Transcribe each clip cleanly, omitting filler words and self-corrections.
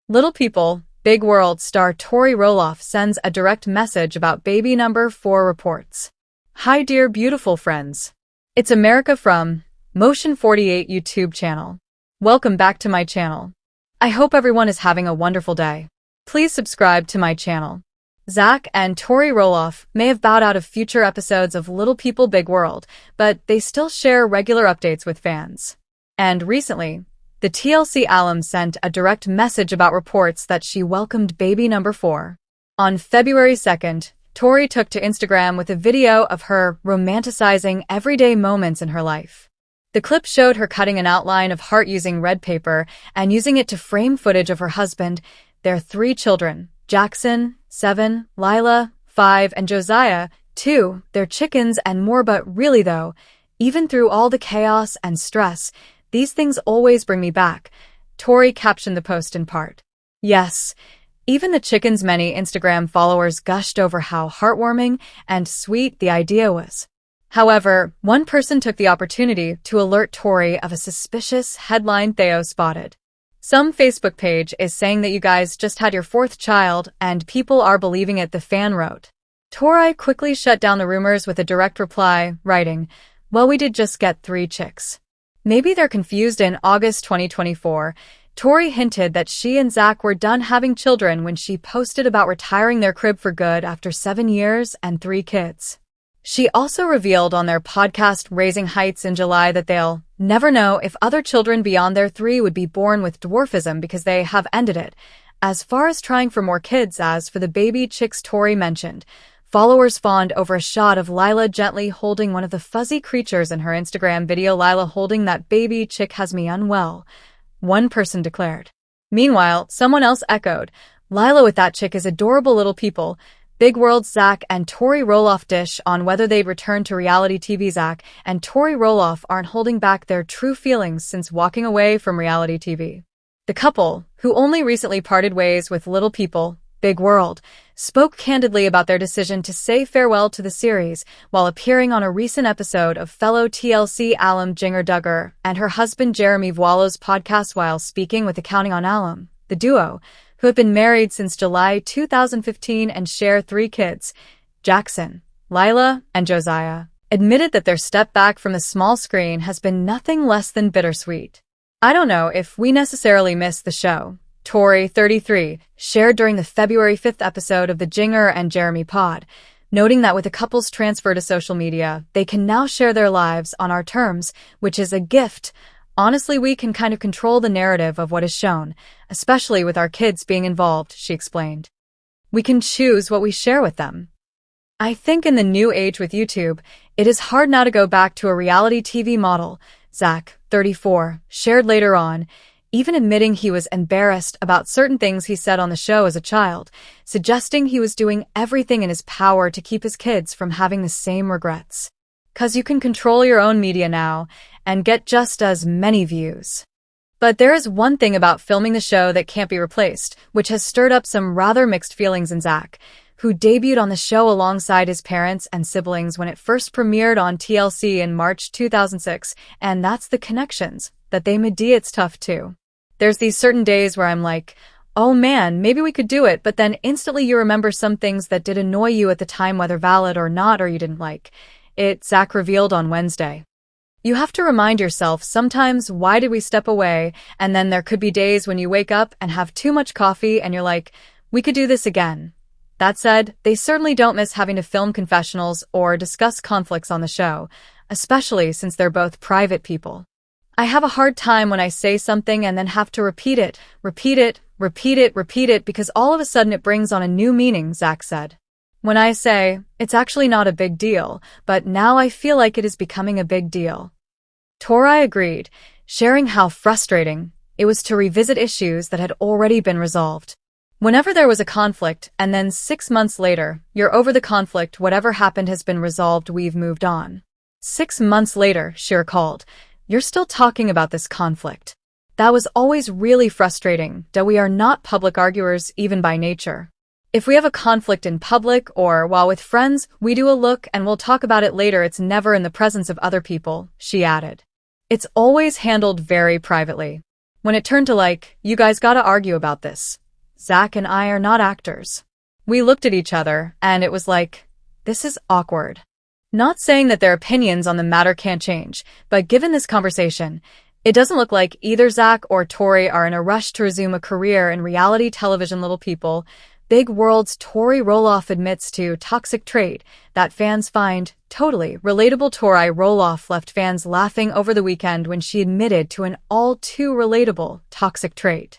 Little People, Big World star Tori Roloff sends a direct message about baby number 4 reports. Hi dear beautiful friends. It's America from Motion 48 YouTube channel. Welcome back to my channel. I hope everyone is having a wonderful day. Please subscribe to my channel. Zach and Tori Roloff may have bowed out of future episodes of Little People Big World, but they still share regular updates with fans. And recently, the TLC alum sent a direct message about reports that she welcomed baby number 4. On February 2nd, Tori took to Instagram with a video of her romanticizing everyday moments in her life. The clip showed her cutting an outline of heart using red paper and using it to frame footage of her husband, their 3 children, Jackson, 7, Lila, 5, and Josiah, 2, their chickens and more. But really though, even through all the chaos and stress, these things always bring me back, Tori captioned the post in part. Yes, even the chickens' many Instagram followers gushed over how heartwarming and sweet the idea was. However, one person took the opportunity to alert Tori of a suspicious headline Theo spotted. Some Facebook page is saying that you guys just had your 4th child and people are believing it, the fan wrote. Tori quickly shut down the rumors with a direct reply, writing, well, we did just get 3 chicks. Maybe they're confused. In August 2024, Tori hinted that she and Zach were done having children when she posted about retiring their crib for good after 7 years and 3 kids. She also revealed on their podcast Raising Heights in July that they'll never know if other children beyond their 3 would be born with dwarfism because they have ended it. As far as trying for more kids, as for the baby chicks Tori mentioned, followers fawned over a shot of Lila gently holding one of the fuzzy creatures in her Instagram video. Lila holding that baby chick has me unwell, one person declared. Meanwhile, someone else echoed, Lila with that chick is adorable. Little People, Big World Zach and Tori Roloff dish on whether they'd return to reality TV. Zach and Tori Roloff aren't holding back their true feelings since walking away from reality TV. The couple, who only recently parted ways with Little People, Big World, spoke candidly about their decision to say farewell to the series while appearing on a recent episode of fellow TLC alum Jinger Duggar and her husband Jeremy Voilo's podcast. While speaking with Accounting on Alum, the duo, who have been married since July 2015 and share 3 kids, Jackson, Lila, and Josiah, admitted that their step back from the small screen has been nothing less than bittersweet. I don't know if we necessarily miss the show, Tori, 33, shared during the February 5th episode of the Jinger and Jeremy pod, noting that with the couple's transfer to social media, they can now share their lives on our terms, which is a gift. Honestly, we can kind of control the narrative of what is shown, especially with our kids being involved, she explained. We can choose what we share with them. I think in the new age with YouTube, it is hard now to go back to a reality TV model, Zach, 34, shared later on, even admitting he was embarrassed about certain things he said on the show as a child, suggesting he was doing everything in his power to keep his kids from having the same regrets. 'Cause you can control your own media now and get just as many views. But there is one thing about filming the show that can't be replaced, which has stirred up some rather mixed feelings in Zach, who debuted on the show alongside his parents and siblings when it first premiered on TLC in March 2006, and that's the connections that they made. It's tough too. There's these certain days where I'm like, oh man, maybe we could do it, but then instantly you remember some things that did annoy you at the time, whether valid or not, or you didn't like it, Zach revealed on Wednesday. You have to remind yourself sometimes, why did we step away? And then there could be days when you wake up and have too much coffee and you're like, we could do this again. That said, they certainly don't miss having to film confessionals or discuss conflicts on the show, especially since they're both private people. I have a hard time when I say something and then have to repeat it, because all of a sudden it brings on a new meaning, Zach said. When I say, it's actually not a big deal, but now I feel like it is becoming a big deal. Tori agreed, sharing how frustrating it was to revisit issues that had already been resolved. Whenever there was a conflict, and then 6 months later, you're over the conflict, whatever happened has been resolved, we've moved on. 6 months later, she recalled, you're still talking about this conflict. That was always really frustrating, that we are not public arguers even by nature. If we have a conflict in public or while with friends, we do a look and we'll talk about it later. It's never in the presence of other people, she added. It's always handled very privately. When it turned to like, you guys gotta argue about this. Zach and I are not actors. We looked at each other, and it was like, this is awkward. Not saying that their opinions on the matter can't change, but given this conversation, it doesn't look like either Zach or Tori are in a rush to resume a career in reality television. Little People, Big World's Tori Roloff admits to toxic trait that fans find totally relatable. Tori Roloff left fans laughing over the weekend when she admitted to an all-too-relatable toxic trait.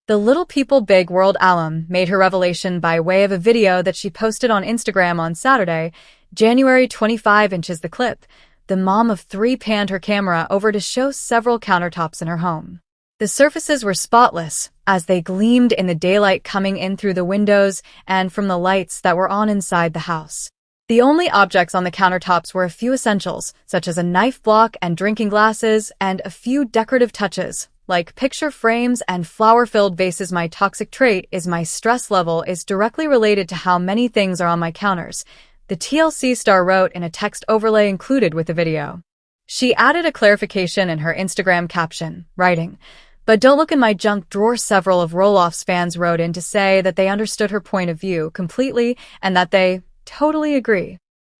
The Little People Big World alum made her revelation by way of a video that she posted on Instagram on Saturday, January 25 inches. The clip, the mom of three panned her camera over to show several countertops in her home. The surfaces were spotless, as they gleamed in the daylight coming in through the windows and from the lights that were on inside the house. The only objects on the countertops were a few essentials, such as a knife block and drinking glasses, and a few decorative touches, like picture frames and flower-filled vases. My toxic trait is my stress level is directly related to how many things are on my counters, the TLC star wrote in a text overlay included with the video. She added a clarification in her Instagram caption, writing, "But don't look in my junk drawer." Several of Roloff's fans wrote in to say that they understood her point of view completely and that they totally agree.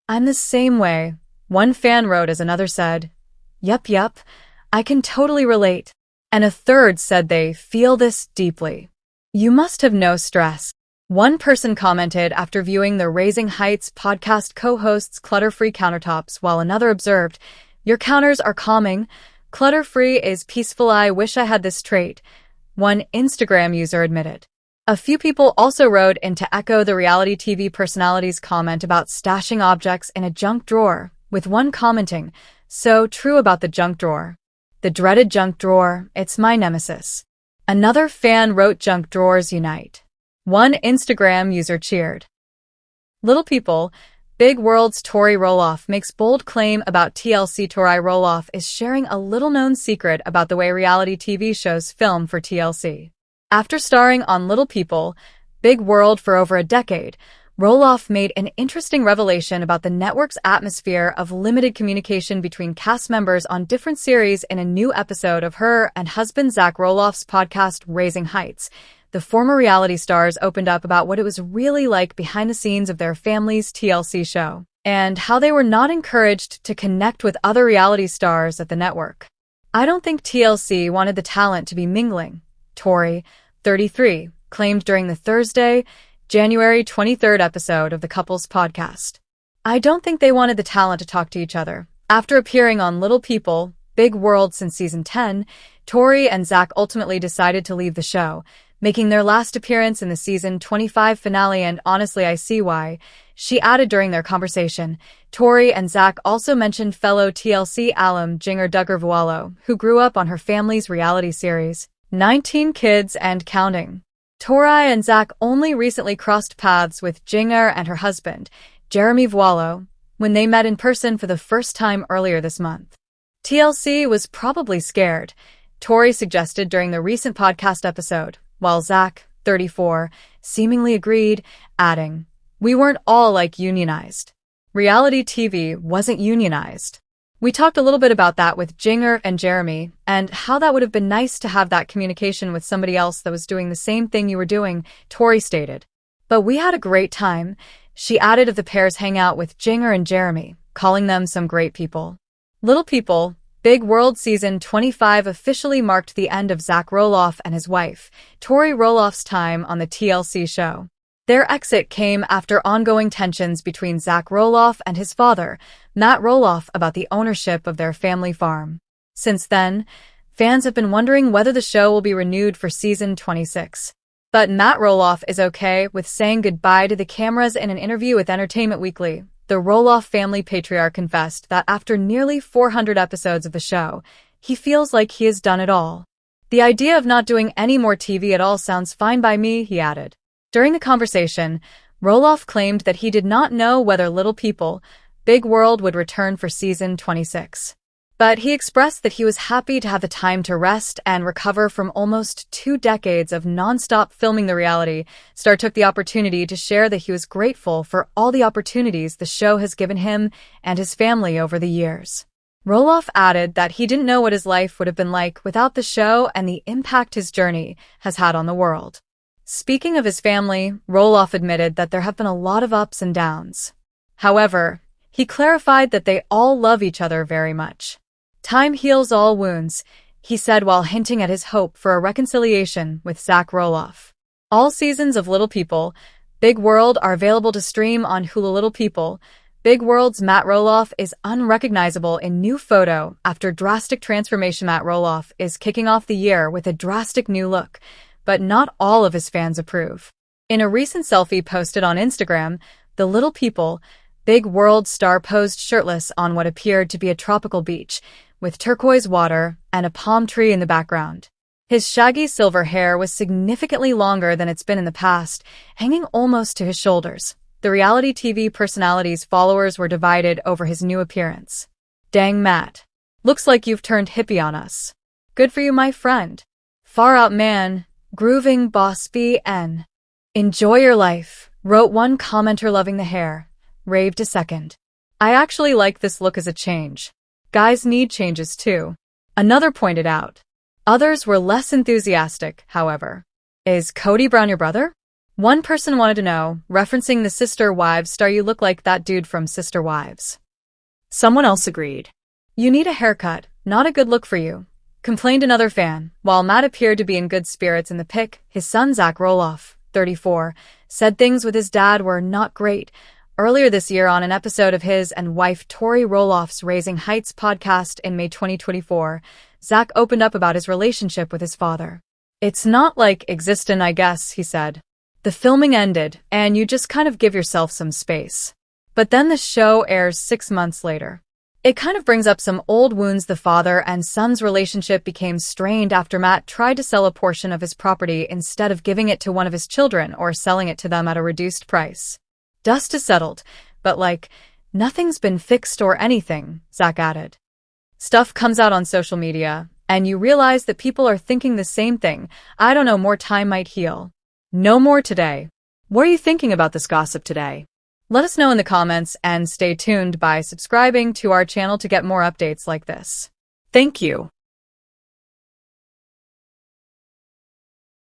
"I'm the same way," one fan wrote as another said, Yup, I can totally relate." And a third said they feel this deeply. "You must have no stress." One person commented after viewing the Raising Heights podcast co-host's clutter-free countertops, while another observed, "Your counters are calming. Clutter-free is peaceful. I wish I had this trait," one Instagram user admitted. A few people also wrote in to echo the reality TV personality's comment about stashing objects in a junk drawer, with one commenting, "So true about the junk drawer. The dreaded junk drawer, it's my nemesis." Another fan wrote, "Junk drawers unite." One Instagram user cheered. Little People, Big World's Tori Roloff makes bold claim about TLC. Tori Roloff is sharing a little-known secret about the way reality TV shows film for TLC. After starring on Little People, Big World for over a decade, Roloff made an interesting revelation about the network's atmosphere of limited communication between cast members on different series in a new episode of her and husband Zach Roloff's podcast Raising Heights. The former reality stars opened up about what it was really like behind the scenes of their family's TLC show, and how they were not encouraged to connect with other reality stars at the network. "I don't think TLC wanted the talent to be mingling," Tori, 33, claimed during the Thursday, January 23rd episode of the couple's podcast. "I don't think they wanted the talent to talk to each other." After appearing on Little People, Big World since season 10, Tori and Zach ultimately decided to leave the show, making their last appearance in the season 25 finale. "And honestly, I see why," she added during their conversation. Tori and Zach also mentioned fellow TLC alum Jinger Duggar Vuolo, who grew up on her family's reality series, 19 Kids and Counting. Tori and Zach only recently crossed paths with Jinger and her husband, Jeremy Vuolo, when they met in person for the first time earlier this month. TLC was probably scared, Tori suggested during the recent podcast episode, while Zach, 34, seemingly agreed, adding, "We weren't all like unionized. Reality TV wasn't unionized." We talked a little bit about that with Jinger and Jeremy, and how that would have been nice to have that communication with somebody else that was doing the same thing you were doing, Tori stated. "But we had a great time," she added of the pair's hangout with Jinger and Jeremy, calling them some great people. Little People, Big World Season 25 officially marked the end of Zach Roloff and his wife, Tori Roloff's time on the TLC show. Their exit came after ongoing tensions between Zach Roloff and his father, Matt Roloff, about the ownership of their family farm. Since then, fans have been wondering whether the show will be renewed for season 26. But Matt Roloff is okay with saying goodbye to the cameras. In an interview with Entertainment Weekly, the Roloff family patriarch confessed that after nearly 400 episodes of the show, he feels like he has done it all. "The idea of not doing any more TV at all sounds fine by me," he added. During the conversation, Roloff claimed that he did not know whether Little People, Big World would return for season 26. But he expressed that he was happy to have the time to rest and recover from almost 2 decades of non-stop filming. The reality star took the opportunity to share that he was grateful for all the opportunities the show has given him and his family over the years. Roloff added that he didn't know what his life would have been like without the show and the impact his journey has had on the world. Speaking of his family, Roloff admitted that there have been a lot of ups and downs. However, he clarified that they all love each other very much. Time heals all wounds, he said while hinting at his hope for a reconciliation with Zach Roloff. All seasons of Little People, Big World are available to stream on Hulu. Little People, Big World's Matt Roloff is unrecognizable in new photo after drastic transformation. Matt Roloff is kicking off the year with a drastic new look, but not all of his fans approve. In a recent selfie posted on Instagram, the Little People, Big World star posed shirtless on what appeared to be a tropical beach, with turquoise water and a palm tree in the background. His shaggy silver hair was significantly longer than it's been in the past, hanging almost to his shoulders. The reality TV personality's followers were divided over his new appearance. Dang, Matt. Looks like you've turned hippie on us. Good for you, my friend. Far out man, grooving boss BN. Enjoy your life, wrote one commenter loving the hair, raved a second. I actually like this look as a change. Guys need changes too. Another pointed out. Others were less enthusiastic, however. Is Cody Brown your brother? One person wanted to know, referencing the Sister Wives star, you look like that dude from Sister Wives. Someone else agreed. You need a haircut, not a good look for you, complained another fan. While Matt appeared to be in good spirits in the pic, his son Zach Roloff, 34, said things with his dad were not great. Earlier this year on an episode of his and wife Tori Roloff's Raising Heights podcast in May 2024, Zach opened up about his relationship with his father. It's not like existent, I guess, he said. The filming ended, and you just kind of give yourself some space. But then the show airs 6 months later. It kind of brings up some old wounds. The father and son's relationship became strained after Matt tried to sell a portion of his property instead of giving it to one of his children or selling it to them at a reduced price. Dust is settled, but nothing's been fixed or anything, Zach added. Stuff comes out on social media, and you realize that people are thinking the same thing. I don't know, more time might heal. No more today. What are you thinking about this gossip today? Let us know in the comments and stay tuned by subscribing to our channel to get more updates like this. Thank you.